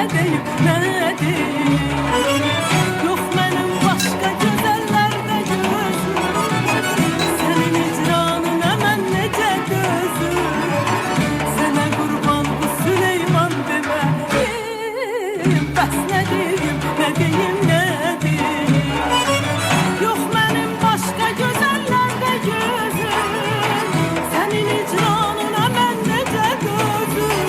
ne deyim, ne deyim. Yok benim başka gözellerde gözüm, senin icranın hemen nece gözüm. Sana kurban bu Süleyman demeyim, bes ne diyeyim, ne diyeyim, ne diyeyim. Yok benim başka gözellerde gözüm, senin icranın hemen nece gözüm.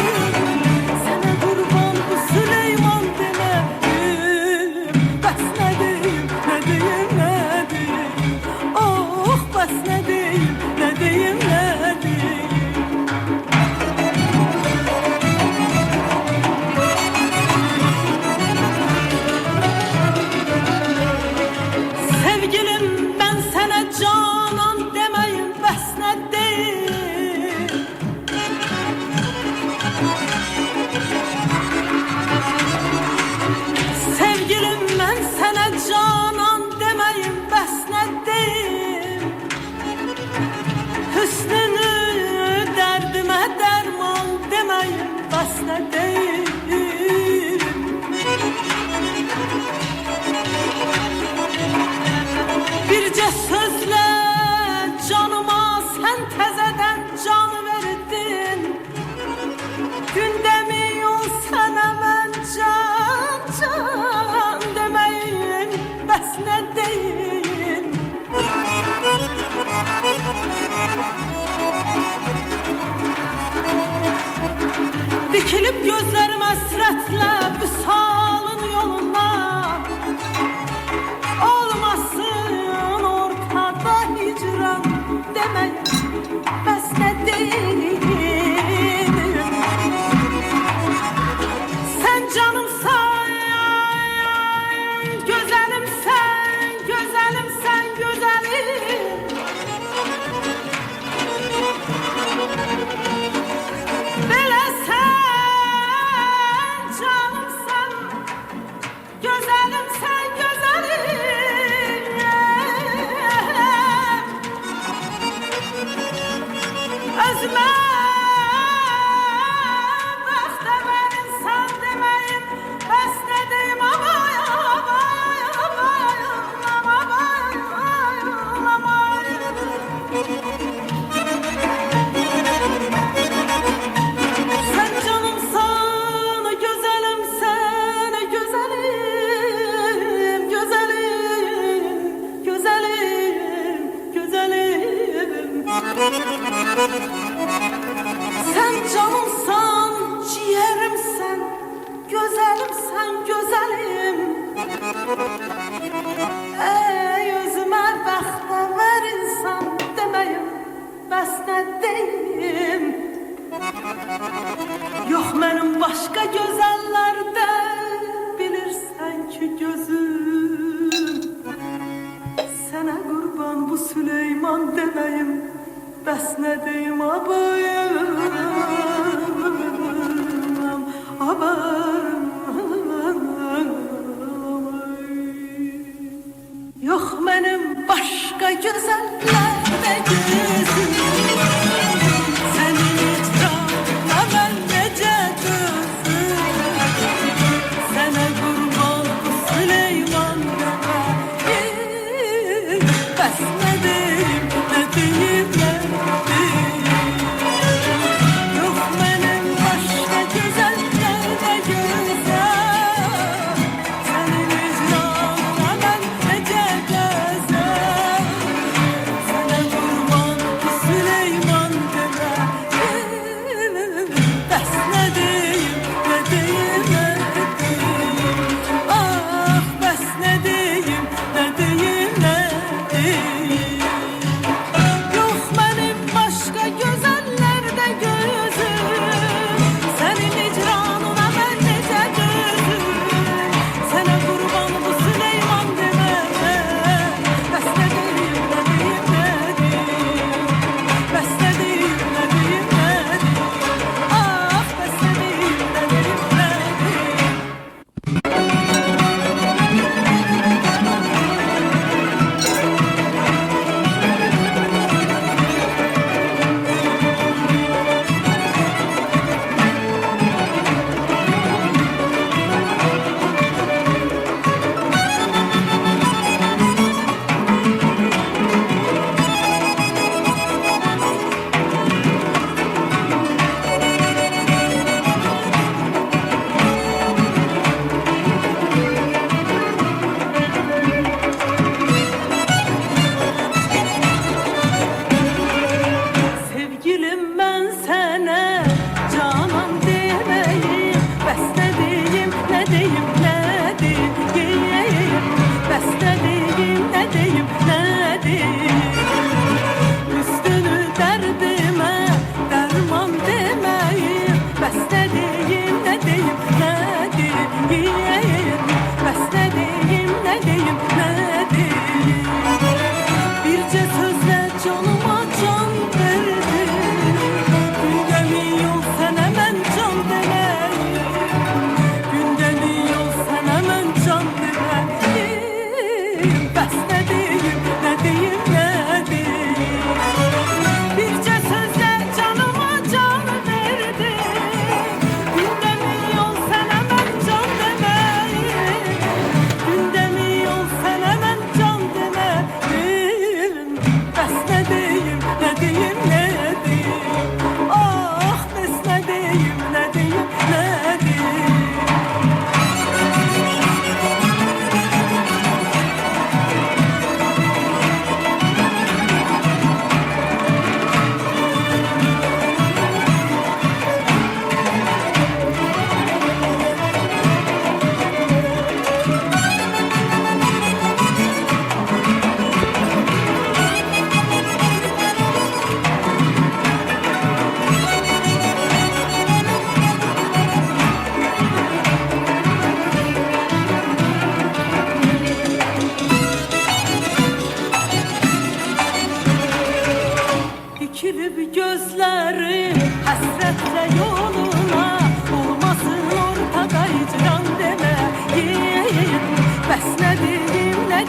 Sana kurban bu Süleyman demeyim, bes ne diyeyim, ne diyeyim, ne diyeyim. Oh bes ne diyeyim, ne diyeyim, ne diyeyim. Sevgilim ben sana canan demeyim, bes ne diyeyim. Sevgilim ben sana canan demeyim, bes ne diyeyim. Hüsnünü derdime derman demeyim, bes ne diyeyim. Birce sözle canıma sen tezeden can verdin. Gündemiyon sen hemen can can demeyin, bes ne deyin. Dikilip gözlerim hasretle visalın yoluna. Olmasın ortada hicran demeyin, bes ne deyin. Sen canımsan, güzelimsen, güzelimsen, güzelim. Böyle sen canımsan, güzelimsen, güzelim. Özüme beste ver insan demeyim, bes ne diyeyim, amay, amay, amay, amay, amay. Sen canımsan, güzelimsen, güzelim, güzelim, güzelim, güzelim. Sen canımsan, ciğerimsen, güzelimsen, güzelim. Ey özüme bəxtə ver insan demeyim, bes ne deyim. Yok benim başka gözellerde bilirsen ki gözüm. Sana kurban bu Süleyman demeyim, bes ne deyim, abayım, abayım. Yok benim başka gözellerde gözüm, senin icranına ben nece gözüm. Sana kurban bu Süleyman demeyim, bes ne diyeyim, ne diyeyim, ne diyeyim.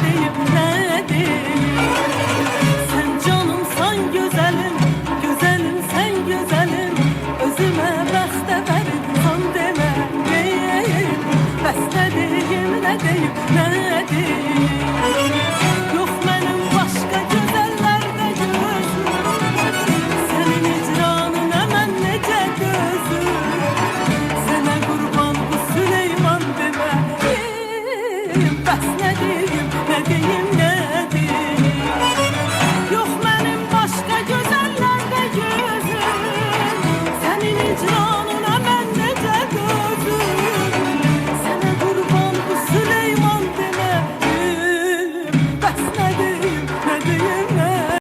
deyim, ne deyim. Sen canımsan güzelim, güzelim sen güzelim. Özüme bəxtə verin, kan deməyim. Bəs ne deyim, ne deyim, ne